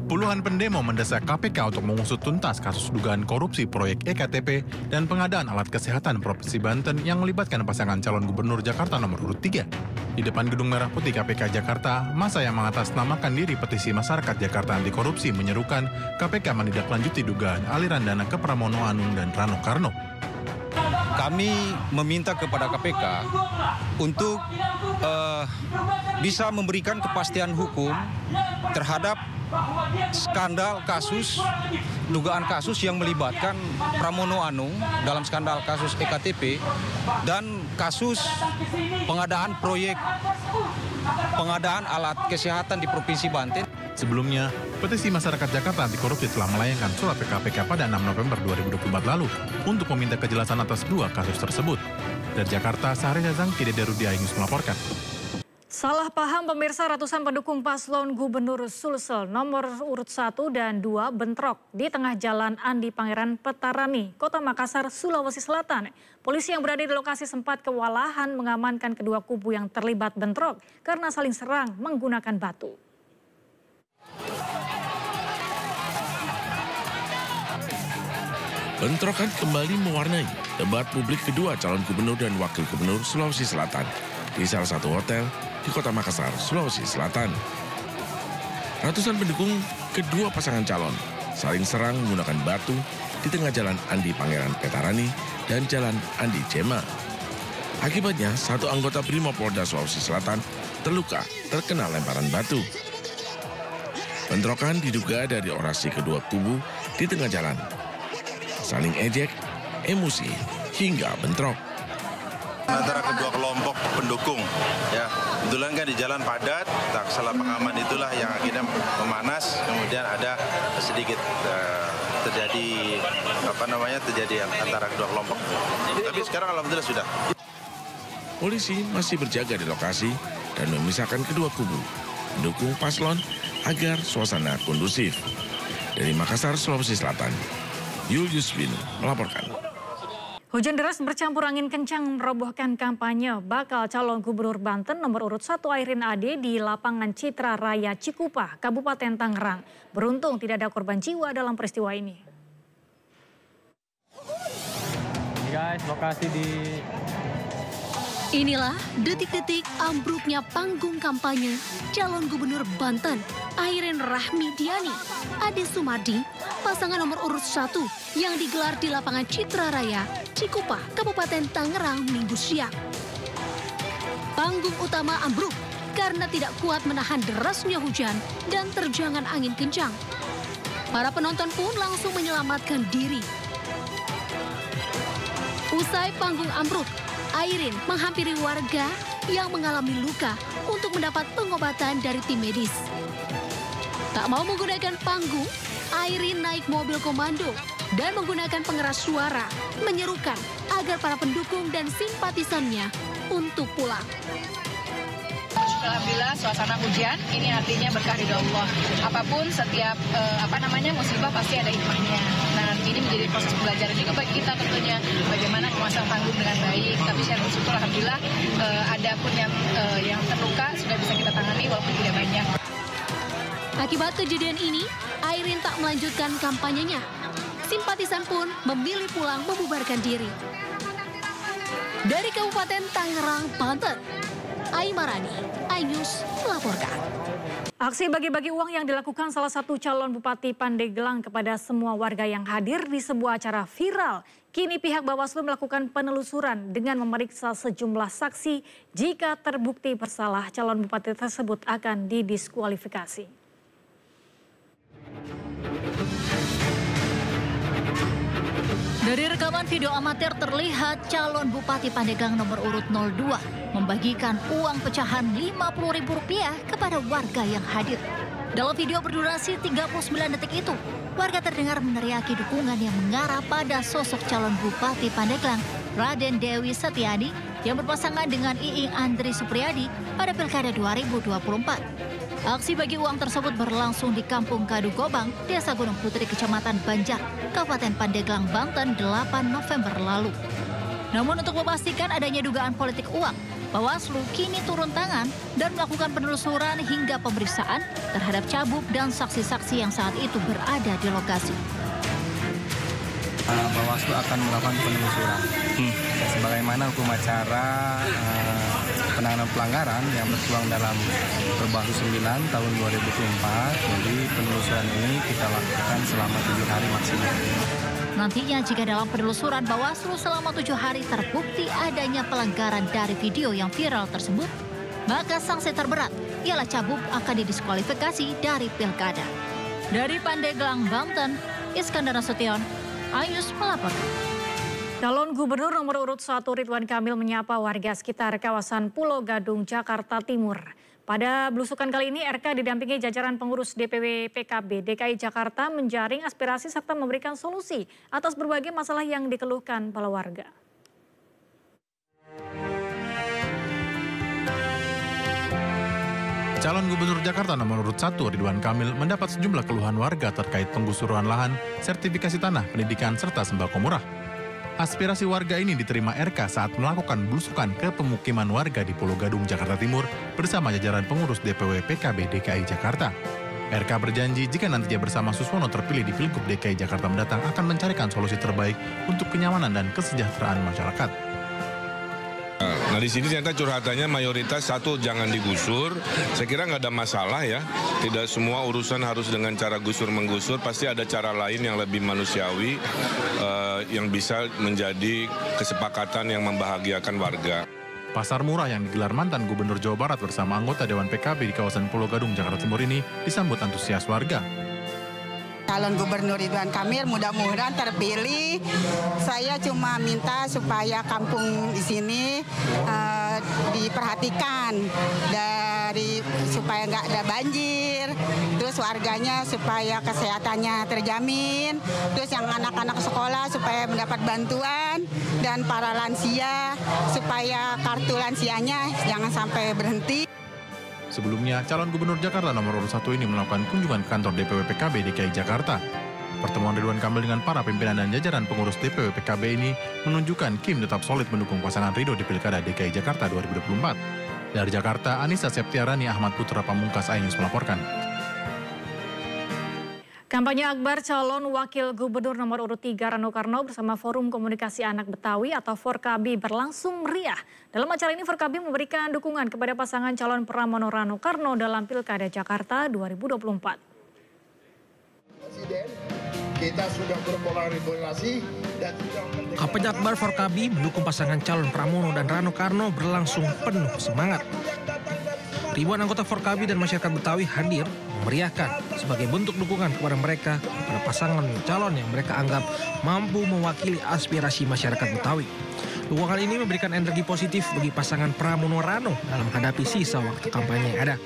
Puluhan pendemo mendesak KPK untuk mengusut tuntas kasus dugaan korupsi proyek EKTP dan pengadaan alat kesehatan Provinsi Banten yang melibatkan pasangan calon gubernur Jakarta nomor urut 3. Di depan Gedung Merah Putih KPK Jakarta, massa yang mengatasnamakan diri Petisi Masyarakat Jakarta Anti Korupsi menyerukan KPK menindaklanjuti dugaan aliran dana ke Pramono Anung dan Rano Karno. Kami meminta kepada KPK untuk bisa memberikan kepastian hukum terhadap skandal kasus, dugaan kasus yang melibatkan Pramono Anung dalam skandal kasus EKTP dan kasus pengadaan proyek pengadaan alat kesehatan di Provinsi Banten. Sebelumnya, Petisi Masyarakat Jakarta Anti Korupsi telah melayangkan surat ke KPK pada 6 November 2024 lalu untuk meminta kejelasan atas dua kasus tersebut. Dari Jakarta, Sahri Zazang, Kidede Rudia Ingus melaporkan. Salah paham pemirsa, ratusan pendukung paslon Gubernur Sulsel nomor urut 1 dan 2 bentrok di tengah jalan Andi Pangeran Petarani, Kota Makassar, Sulawesi Selatan. Polisi yang berada di lokasi sempat kewalahan mengamankan kedua kubu yang terlibat bentrok karena saling serang menggunakan batu. Bentrokan kembali mewarnai debat publik kedua calon gubernur dan wakil gubernur Sulawesi Selatan di salah satu hotel di Kota Makassar, Sulawesi Selatan. Ratusan pendukung kedua pasangan calon saling serang menggunakan batu di tengah jalan Andi Pangeran Petarani dan jalan Andi Jema. Akibatnya, satu anggota Brimopolda Sulawesi Selatan terluka terkena lemparan batu. Bentrokan diduga dari orasi kedua kubu di tengah jalan. Saling ejek, emosi, hingga bentrok. Antara kedua kelompok pendukung, ya kebetulan kan di jalan padat, salah pengaman itulah yang akhirnya memanas, kemudian ada sedikit terjadi antara kedua kelompok. Tapi sekarang alhamdulillah sudah. Polisi masih berjaga di lokasi dan memisahkan kedua kubu, mendukung paslon agar suasana kondusif. Dari Makassar, Sulawesi Selatan, Julius Bin melaporkan. Hujan deras bercampur angin kencang merobohkan kampanye bakal calon gubernur Banten nomor urut 1 Airin Ade di lapangan Citra Raya Cikupa, Kabupaten Tangerang. Beruntung tidak ada korban jiwa dalam peristiwa ini. Ini guys, lokasi di... Inilah detik-detik ambruknya panggung kampanye calon gubernur Banten, Airin Rahmidiani, Ade Sumardi, pasangan nomor urut 1 yang digelar di lapangan Citra Raya, Cikupa, Kabupaten Tangerang Minggu siang. Panggung utama ambruk karena tidak kuat menahan derasnya hujan dan terjangan angin kencang. Para penonton pun langsung menyelamatkan diri. Usai panggung ambruk, Airin menghampiri warga yang mengalami luka untuk mendapat pengobatan dari tim medis. Tak mau menggunakan panggung, Airin naik mobil komando dan menggunakan pengeras suara menyerukan agar para pendukung dan simpatisannya untuk pulang. Alhamdulillah suasana hujan ini artinya berkah dari Allah. Apapun setiap musibah pasti ada hikmahnya. Nah ini menjadi proses pembelajaran juga bagi kita tentunya bagaimana memasang panggung dengan baik. Tapi saya bersyukur alhamdulillah ada pun yang terluka sudah bisa kita tangani walaupun tidak banyak. Akibat kejadian ini, Airin tak melanjutkan kampanyenya. Simpatisan pun memilih pulang membubarkan diri. Dari Kabupaten Tangerang, Banten, Aimarani, iNews melaporkan. Aksi bagi-bagi uang yang dilakukan salah satu calon Bupati Pandeglang kepada semua warga yang hadir di sebuah acara viral. Kini pihak Bawaslu melakukan penelusuran dengan memeriksa sejumlah saksi. Jika terbukti bersalah, calon Bupati tersebut akan didiskualifikasi. Dari rekaman video amatir terlihat calon Bupati Pandeglang nomor urut 02 membagikan uang pecahan Rp50.000 kepada warga yang hadir. Dalam video berdurasi 39 detik itu, warga terdengar meneriaki dukungan yang mengarah pada sosok calon Bupati Pandeglang, Raden Dewi Setiadi, yang berpasangan dengan Iing Andri Supriyadi pada Pilkada 2024. Aksi bagi uang tersebut berlangsung di Kampung Kadu Gobang, Desa Gunung Putri, Kecamatan Banjar, Kabupaten Pandeglang, Banten 8 November lalu. Namun untuk memastikan adanya dugaan politik uang, Bawaslu kini turun tangan dan melakukan penelusuran hingga pemeriksaan terhadap cabub dan saksi-saksi yang saat itu berada di lokasi. Bawaslu akan melakukan penelusuran. Sebagaimana hukum acara penanganan pelanggaran yang tertuang dalam Perbahlu 9 tahun 2024, jadi penelusuran ini kita lakukan selama 7 hari maksimal. Nantinya jika dalam penelusuran Bawaslu selama 7 hari terbukti adanya pelanggaran dari video yang viral tersebut, maka sanksi terberat ialah cabub akan didiskualifikasi dari pilkada. Dari Pandeglang, Banten, Iskandar Nasution, iNews melaporkan. Calon Gubernur nomor urut 1 Ridwan Kamil menyapa warga sekitar kawasan Pulau Gadung, Jakarta Timur. Pada belusukan kali ini, RK didampingi jajaran pengurus DPW PKB DKI Jakarta menjaring aspirasi serta memberikan solusi atas berbagai masalah yang dikeluhkan para warga. Calon Gubernur Jakarta nomor urut 1 Ridwan Kamil mendapat sejumlah keluhan warga terkait penggusuran lahan, sertifikasi tanah, pendidikan, serta sembako murah. Aspirasi warga ini diterima RK saat melakukan belusukan ke pemukiman warga di Pulau Gadung, Jakarta Timur bersama jajaran pengurus DPW PKB DKI Jakarta. RK berjanji jika nantinya bersama Suswono terpilih di Pilgub DKI Jakarta mendatang akan mencarikan solusi terbaik untuk kenyamanan dan kesejahteraan masyarakat. Nah di sini ternyata curhatannya mayoritas satu jangan digusur. Saya kira nggak ada masalah ya. Tidak semua urusan harus dengan cara gusur-menggusur. Pasti ada cara lain yang lebih manusiawi yang bisa menjadi kesepakatan yang membahagiakan warga. Pasar murah yang digelar mantan Gubernur Jawa Barat bersama anggota Dewan PKB di kawasan Pulau Gadung, Jakarta Timur ini disambut antusias warga. calon gubernur Ridwan Kamil mudah-mudahan terpilih. Saya cuma minta supaya kampung di sini diperhatikan supaya nggak ada banjir, terus warganya supaya kesehatannya terjamin, terus yang anak-anak sekolah supaya mendapat bantuan, dan para lansia supaya kartu lansianya jangan sampai berhenti. Sebelumnya, calon gubernur Jakarta nomor urut 1 ini melakukan kunjungan ke kantor DPW PKB DKI Jakarta. Pertemuan Ridwan Kamil dengan para pimpinan dan jajaran pengurus DPW PKB ini menunjukkan Kim tetap solid mendukung pasangan Ridho di Pilkada DKI Jakarta 2024. Dari Jakarta, Anissa Septiarani, Ahmad Putra Pamungkas, iNews melaporkan. Kampanye akbar calon wakil gubernur nomor urut 3 Rano Karno bersama Forum Komunikasi Anak Betawi atau Forkabi berlangsung meriah. Dalam acara ini Forkabi memberikan dukungan kepada pasangan calon Pramono Rano Karno dalam Pilkada Jakarta 2024. Presiden, kita sudah berkolaborasi dan sudah Kampanye akbar Forkabi mendukung pasangan calon Pramono dan Rano Karno berlangsung penuh semangat. Ribuan anggota Forkabi dan masyarakat Betawi hadir memeriahkan sebagai bentuk dukungan kepada mereka kepada pasangan calon yang mereka anggap mampu mewakili aspirasi masyarakat Betawi. Dukungan ini memberikan energi positif bagi pasangan Pramono Rano dalam menghadapi sisa waktu kampanye yang ada.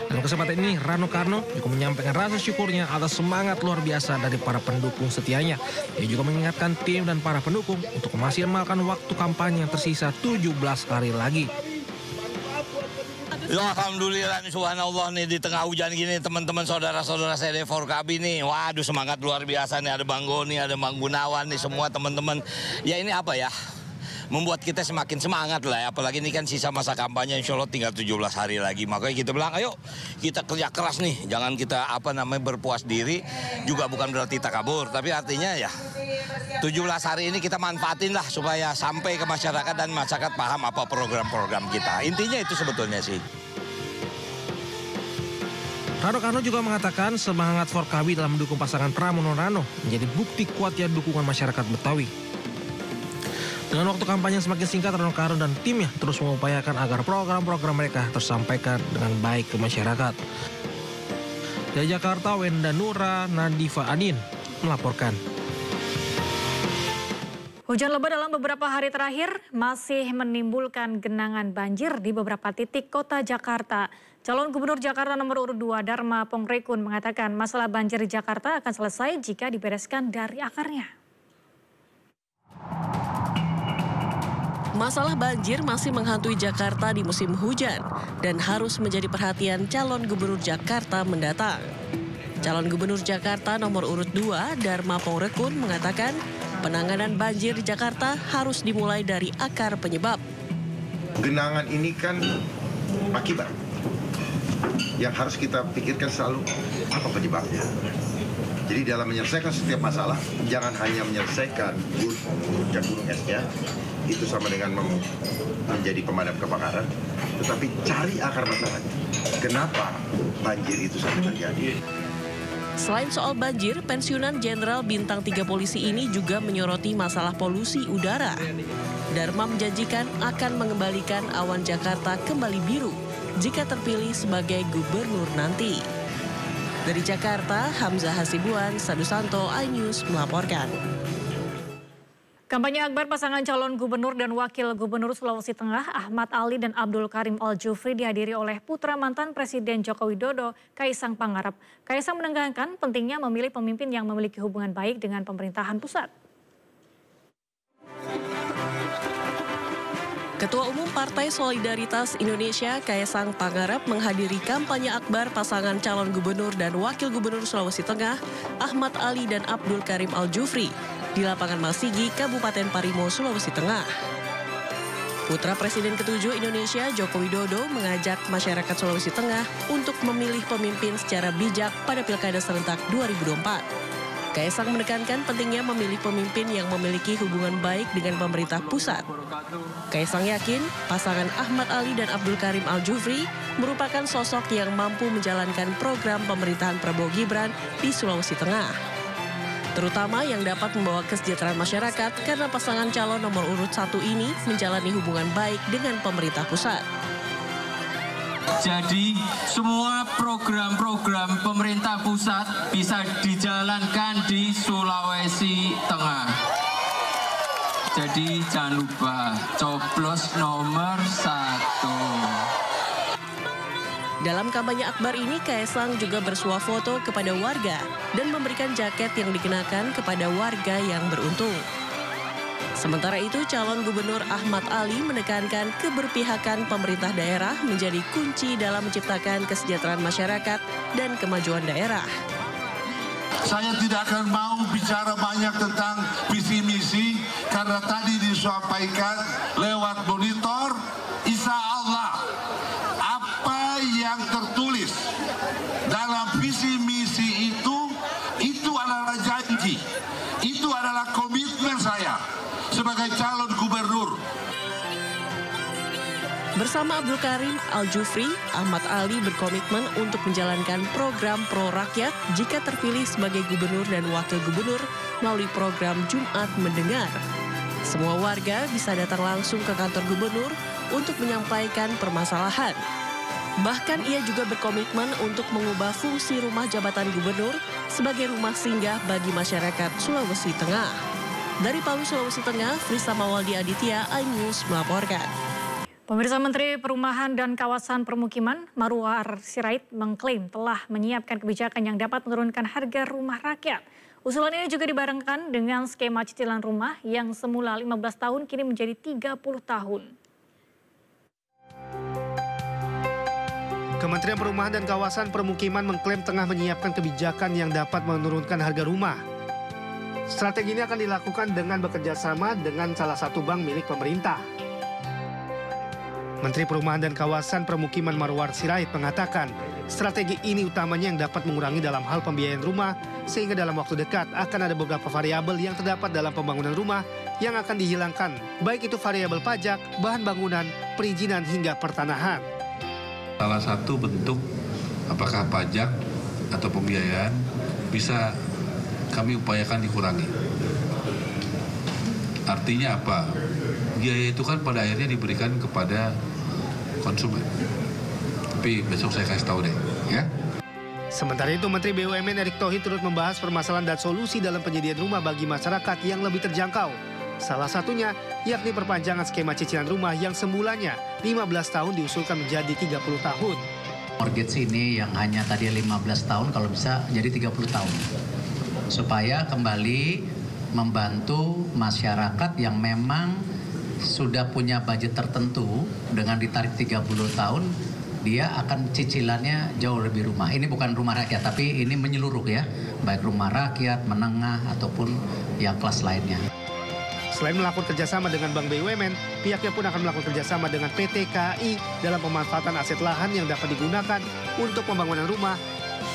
Dalam kesempatan ini, Rano Karno juga menyampaikan rasa syukurnya atas semangat luar biasa dari para pendukung setianya. Ia juga mengingatkan tim dan para pendukung untuk memaksimalkan waktu kampanye yang tersisa 17 hari lagi. Ya, alhamdulillah nih, subhanallah nih, di tengah hujan gini teman-teman saudara-saudara saya di Forkabi nih, waduh semangat luar biasa nih, ada Bang Goni, ada Bang Gunawan nih, semua teman-teman. Ya ini apa ya, membuat kita semakin semangat lah ya, apalagi ini kan sisa masa kampanye, insya Allah tinggal 17 hari lagi. Makanya kita bilang ayo kita kerja keras nih, jangan kita berpuas diri, juga bukan berarti takabur, tapi artinya ya 17 hari ini kita manfaatin lah supaya sampai ke masyarakat dan masyarakat paham apa program-program kita. Intinya itu sebetulnya sih. Rano Karno juga mengatakan semangat Forkabi dalam mendukung pasangan Pramono Rano menjadi bukti kuatnya dukungan masyarakat Betawi. Dengan waktu kampanye semakin singkat, Rano Karno dan timnya terus mengupayakan agar program-program mereka tersampaikan dengan baik ke masyarakat. Dari Jakarta, Wenda Nura, Nadifa Adin melaporkan. Hujan lebat dalam beberapa hari terakhir masih menimbulkan genangan banjir di beberapa titik kota Jakarta. Calon Gubernur Jakarta nomor urut 2 Dharma Pongrekun mengatakan masalah banjir di Jakarta akan selesai jika dibereskan dari akarnya. Masalah banjir masih menghantui Jakarta di musim hujan dan harus menjadi perhatian calon Gubernur Jakarta mendatang. Calon Gubernur Jakarta nomor urut 2 Dharma Pongrekun mengatakan penanganan banjir di Jakarta harus dimulai dari akar penyebab. Genangan ini kan akibat. Yang harus kita pikirkan selalu apa penyebabnya. Jadi dalam menyelesaikan setiap masalah, jangan hanya menyelesaikan puncak gunung esnya, itu sama dengan menjadi pemadam kebakaran, tetapi cari akar masalahnya. Kenapa banjir itu sampai terjadi? Selain soal banjir, pensiunan Jenderal Bintang 3 Polisi ini juga menyoroti masalah polusi udara. Dharma menjanjikan akan mengembalikan awan Jakarta kembali biru jika terpilih sebagai gubernur nanti. Dari Jakarta, Hamzah Hasibuan, Sadusanto, iNews melaporkan. Kampanye akbar pasangan calon gubernur dan wakil gubernur Sulawesi Tengah Ahmad Ali dan Abdul Karim Al-Jufri dihadiri oleh putra mantan Presiden Joko Widodo, Kaisang Pangarep. Kaisang menekankan pentingnya memilih pemimpin yang memiliki hubungan baik dengan pemerintahan pusat. Ketua Umum Partai Solidaritas Indonesia Kaisang Pangarep menghadiri kampanye akbar pasangan calon gubernur dan wakil gubernur Sulawesi Tengah Ahmad Ali dan Abdul Karim Al-Jufri di lapangan Malsigi, Kabupaten Parimo, Sulawesi Tengah. Putra Presiden ke-7 Indonesia Joko Widodo mengajak masyarakat Sulawesi Tengah untuk memilih pemimpin secara bijak pada Pilkada serentak 2024. Kaisang menekankan pentingnya memilih pemimpin yang memiliki hubungan baik dengan pemerintah pusat. Kaisang yakin pasangan Ahmad Ali dan Abdul Karim Al-Jufri merupakan sosok yang mampu menjalankan program pemerintahan Prabowo Gibran di Sulawesi Tengah, terutama yang dapat membawa kesejahteraan masyarakat karena pasangan calon nomor urut 1 ini menjalani hubungan baik dengan pemerintah pusat. Jadi semua program-program pemerintah pusat bisa dijalankan di Sulawesi Tengah. Jadi jangan lupa coblos nomor 1. Dalam kampanye akbar ini, Kaisang juga bersuah foto kepada warga dan memberikan jaket yang dikenakan kepada warga yang beruntung. Sementara itu, calon gubernur Ahmad Ali menekankan keberpihakan pemerintah daerah menjadi kunci dalam menciptakan kesejahteraan masyarakat dan kemajuan daerah. Saya tidak akan mau bicara banyak tentang visi misi karena tadi disampaikan lewat monitor, insya Allah apa yang tertulis dalam visi misi itu adalah janji, itu adalah komitmen saya sebagai calon gubernur. Bersama Abdul Karim Al-Jufri, Ahmad Ali berkomitmen untuk menjalankan program pro rakyat jika terpilih sebagai gubernur dan wakil gubernur melalui program Jumat Mendengar. Semua warga bisa datang langsung ke kantor gubernur untuk menyampaikan permasalahan. Bahkan ia juga berkomitmen untuk mengubah fungsi rumah jabatan gubernur sebagai rumah singgah bagi masyarakat Sulawesi Tengah. Dari Palu, Sulawesi Tengah, Frisa Mawaldi Aditya, iNews melaporkan. Pemirsa, Menteri Perumahan dan Kawasan Permukiman Marwar Sirait mengklaim telah menyiapkan kebijakan yang dapat menurunkan harga rumah rakyat. Usulan ini juga dibarengkan dengan skema cicilan rumah yang semula 15 tahun kini menjadi 30 tahun. Kementerian Perumahan dan Kawasan Permukiman mengklaim tengah menyiapkan kebijakan yang dapat menurunkan harga rumah. Strategi ini akan dilakukan dengan bekerja sama dengan salah satu bank milik pemerintah. Menteri Perumahan dan Kawasan Permukiman Marwar Sirait mengatakan strategi ini utamanya yang dapat mengurangi dalam hal pembiayaan rumah sehingga dalam waktu dekat akan ada beberapa variabel yang terdapat dalam pembangunan rumah yang akan dihilangkan, baik itu variabel pajak, bahan bangunan, perizinan hingga pertanahan. Salah satu bentuk apakah pajak atau pembiayaan bisa kami upayakan dikurangi. Artinya apa? Biaya itu kan pada akhirnya diberikan kepada konsumen. Tapi besok saya kasih tahu deh, ya. Sementara itu, Menteri BUMN Erick Thohir turut membahas permasalahan dan solusi dalam penyediaan rumah bagi masyarakat yang lebih terjangkau. Salah satunya yakni perpanjangan skema cicilan rumah yang semulanya 15 tahun diusulkan menjadi 30 tahun. Mortgage ini yang hanya tadi 15 tahun kalau bisa jadi 30 tahun. Supaya kembali membantu masyarakat yang memang sudah punya budget tertentu dengan ditarik 30 tahun, dia akan cicilannya jauh lebih rumah. Ini bukan rumah rakyat, tapi ini menyeluruh ya, baik rumah rakyat, menengah, ataupun yang kelas lainnya. Selain melakukan kerjasama dengan Bank BUMN, pihaknya pun akan melakukan kerjasama dengan PT KAI dalam pemanfaatan aset lahan yang dapat digunakan untuk pembangunan rumah,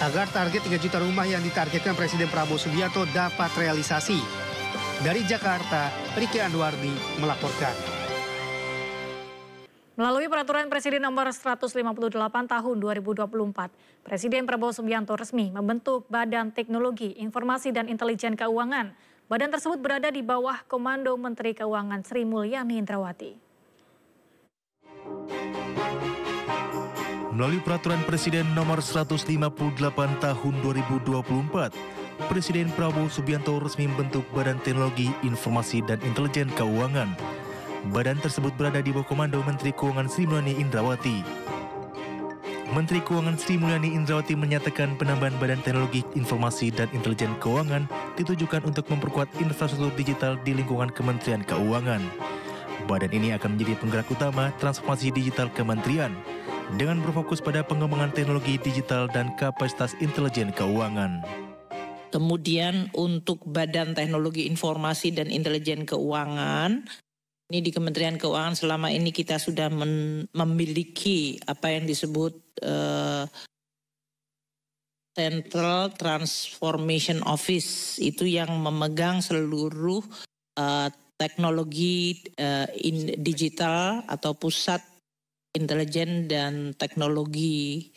agar target 3 juta rumah yang ditargetkan Presiden Prabowo Subianto dapat realisasi. Dari Jakarta, Riki Anwardi melaporkan. Melalui Peraturan Presiden Nomor 158 Tahun 2024, Presiden Prabowo Subianto resmi membentuk Badan Teknologi Informasi dan Intelijen Keuangan. Badan tersebut berada di bawah Komando Menteri Keuangan Sri Mulyani Indrawati. Melalui Peraturan Presiden Nomor 158 Tahun 2024, Presiden Prabowo Subianto resmi membentuk Badan Teknologi Informasi dan Intelijen Keuangan. Badan tersebut berada di bawah Komando Menteri Keuangan Sri Mulyani Indrawati. Menteri Keuangan Sri Mulyani Indrawati menyatakan penambahan Badan Teknologi Informasi dan Intelijen Keuangan ditujukan untuk memperkuat infrastruktur digital di lingkungan Kementerian Keuangan. Badan ini akan menjadi penggerak utama transformasi digital kementerian dengan berfokus pada pengembangan teknologi digital dan kapasitas intelijen keuangan. Kemudian untuk Badan Teknologi Informasi dan Intelijen Keuangan, ini di Kementerian Keuangan selama ini kita sudah memiliki apa yang disebut Central Transformation Office, itu yang memegang seluruh teknologi digital atau pusat intelijen dan teknologi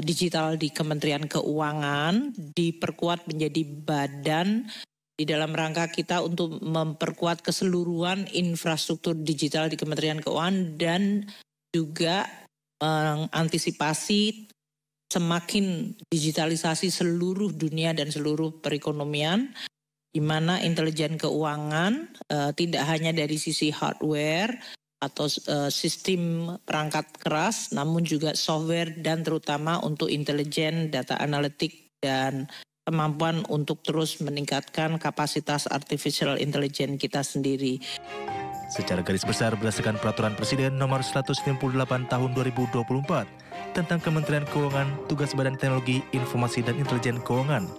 digital di Kementerian Keuangan, diperkuat menjadi badan di dalam rangka kita untuk memperkuat keseluruhan infrastruktur digital di Kementerian Keuangan dan juga mengantisipasi semakin digitalisasi seluruh dunia dan seluruh perekonomian, di mana intelijen keuangan tidak hanya dari sisi hardware atau sistem perangkat keras, namun juga software dan terutama untuk intelijen, data analitik, dan kemampuan untuk terus meningkatkan kapasitas artificial intelligence kita sendiri. Secara garis besar berdasarkan Peraturan Presiden Nomor 198 Tahun 2024 tentang Kementerian Keuangan, tugas Badan Teknologi Informasi dan Intelijen Keuangan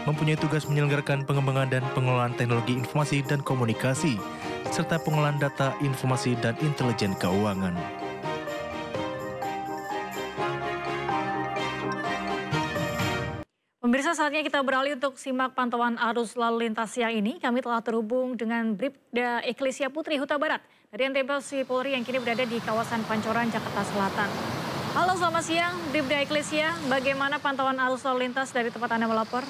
mempunyai tugas menyelenggarakan pengembangan dan pengelolaan teknologi informasi dan komunikasi serta pengelolaan data informasi dan intelijen keuangan. Pemirsa, saatnya kita beralih untuk simak pantauan arus lalu lintas siang ini. Kami telah terhubung dengan Bribda Eklesia Putri Huta Barat dari NTB Polri yang kini berada di kawasan Pancoran, Jakarta Selatan. Halo, selamat siang Bribda Eklesia. Bagaimana pantauan arus lalu lintas dari tempat Anda melapor?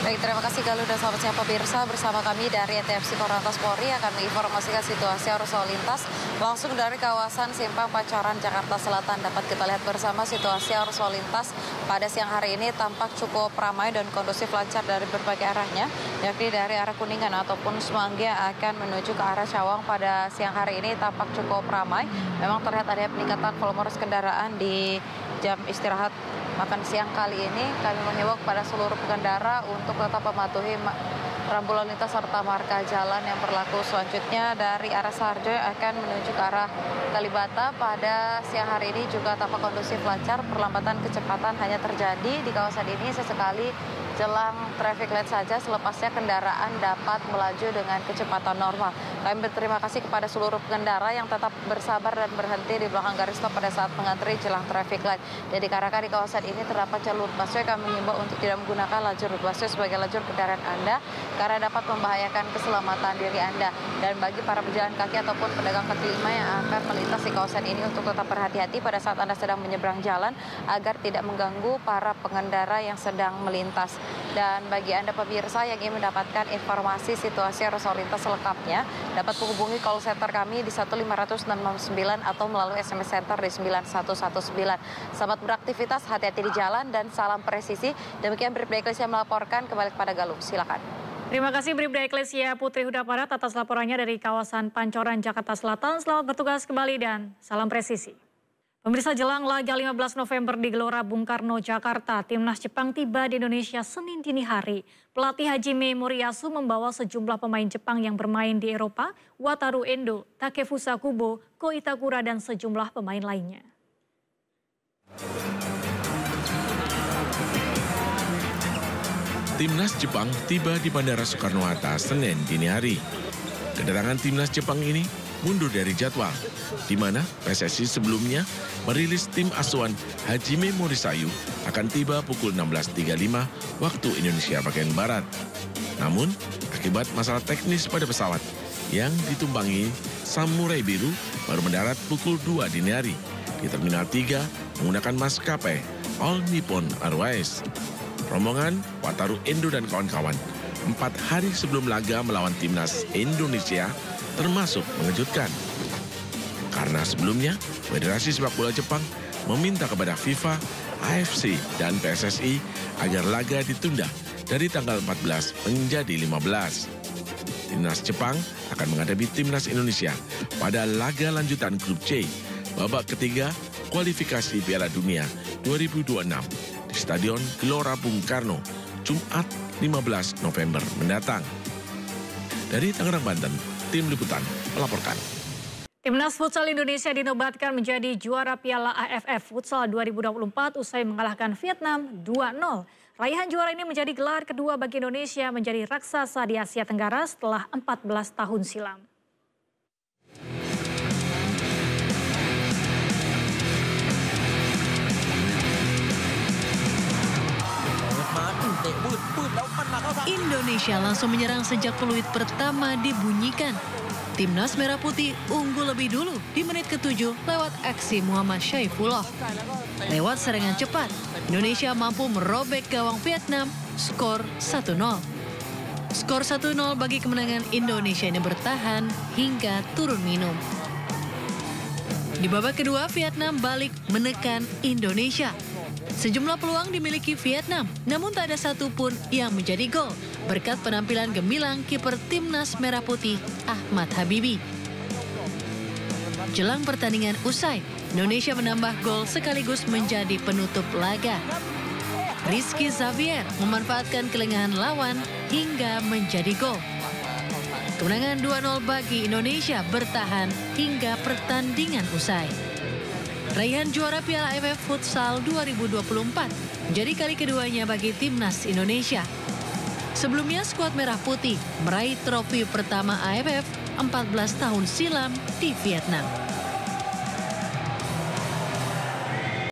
Baik, terima kasih Galuh dan selamat siang pemirsa. Bersama kami dari NTFC Korlantas Polri akan menginformasikan situasi arus lalu lintas langsung dari kawasan Simpang Pancoran, Jakarta Selatan. Dapat kita lihat bersama situasi arus lalu lintas pada siang hari ini tampak cukup ramai dan kondusif, lancar dari berbagai arahnya, yakni dari arah Kuningan ataupun Semanggi akan menuju ke arah Cawang. Pada siang hari ini tampak cukup ramai. Memang terlihat ada peningkatan volume arus kendaraan di jam istirahat makan siang kali ini. Kami menghimbau kepada seluruh pengendara untuk tetap mematuhi rambu lalu lintas serta marka jalan yang berlaku. Selanjutnya dari arah Sarjoyo akan menuju ke arah Kalibata pada siang hari ini juga tampak kondusif, lancar. Perlambatan kecepatan hanya terjadi di kawasan ini sesekali jelang traffic light saja, selepasnya kendaraan dapat melaju dengan kecepatan normal. Kami berterima kasih kepada seluruh pengendara yang tetap bersabar dan berhenti di belakang garis stop pada saat mengantri jelang traffic light. Dan dikarenakan di kawasan ini terdapat jalur busway, kami mengimbau untuk tidak menggunakan lajur busway sebagai lajur kendaraan Anda karena dapat membahayakan keselamatan diri Anda. Dan bagi para pejalan kaki ataupun pedagang kaki lima yang akan melintas di kawasan ini untuk tetap berhati-hati pada saat Anda sedang menyeberang jalan agar tidak mengganggu para pengendara yang sedang melintas. Dan bagi Anda pemirsa yang ingin mendapatkan informasi situasi arus lalu lintas selengkapnya, dapat menghubungi call center kami di 15669 atau melalui SMS center di 9119. Selamat beraktivitas, hati-hati di jalan, dan salam presisi. Demikian Bribda Eklesia melaporkan, kembali kepada Galuh. Silakan. Terima kasih Bribda Eklesia Putri Huta Barat atas laporannya dari kawasan Pancoran, Jakarta Selatan. Selamat bertugas kembali dan salam presisi. Pemirsa, jelang laga 15 November di Gelora Bung Karno, Jakarta, Timnas Jepang tiba di Indonesia Senin dini hari. Pelatih Hajime Moriyasu membawa sejumlah pemain Jepang yang bermain di Eropa, Wataru Endo, Takefusa Kubo, Ko Itakura, dan sejumlah pemain lainnya. Timnas Jepang tiba di Bandara Soekarno-Hatta Senin dini hari. Kedatangan Timnas Jepang ini mundur dari jadwal, di mana PSSI sebelumnya merilis tim asuhan Hajime Moriyasu akan tiba pukul 16.35 waktu Indonesia bagian Barat. Namun, akibat masalah teknis pada pesawat yang ditumpangi Samurai Biru baru mendarat pukul 2 dini hari di Terminal 3 menggunakan maskapai All Nippon Airways. Rombongan Wataru Endo dan kawan-kawan 4 hari sebelum laga melawan Timnas Indonesia termasuk mengejutkan. Karena sebelumnya, Federasi Sepak Bola Jepang meminta kepada FIFA, AFC, dan PSSI agar laga ditunda dari tanggal 14 menjadi 15. Timnas Jepang akan menghadapi Timnas Indonesia pada laga lanjutan Grup C, babak ketiga kualifikasi Piala Dunia 2026 di Stadion Gelora Bung Karno, Jumat 15 November mendatang. Dari Tangerang, Banten, Tim Liputan melaporkan. Timnas Futsal Indonesia dinobatkan menjadi juara Piala AFF Futsal 2024 usai mengalahkan Vietnam 2-0. Raihan juara ini menjadi gelar kedua bagi Indonesia menjadi raksasa di Asia Tenggara setelah 14 tahun silam. Indonesia langsung menyerang sejak peluit pertama dibunyikan. Timnas Merah Putih unggul lebih dulu di menit ke-7 lewat aksi Muhammad Syaifullah. Lewat serangan cepat, Indonesia mampu merobek gawang Vietnam, skor 1-0. Skor 1-0 bagi kemenangan Indonesia ini bertahan hingga turun minum. Di babak kedua, Vietnam balik menekan Indonesia. Sejumlah peluang dimiliki Vietnam, namun tak ada satupun yang menjadi gol berkat penampilan gemilang kiper Timnas Merah Putih Ahmad Habibi. Jelang pertandingan usai, Indonesia menambah gol sekaligus menjadi penutup laga. Rizky Xavier memanfaatkan kelengahan lawan hingga menjadi gol. Kemenangan 2-0 bagi Indonesia bertahan hingga pertandingan usai. Raihan juara Piala AFF Futsal 2024 menjadi kali keduanya bagi Timnas Indonesia. Sebelumnya skuad Merah Putih meraih trofi pertama AFF 14 tahun silam di Vietnam.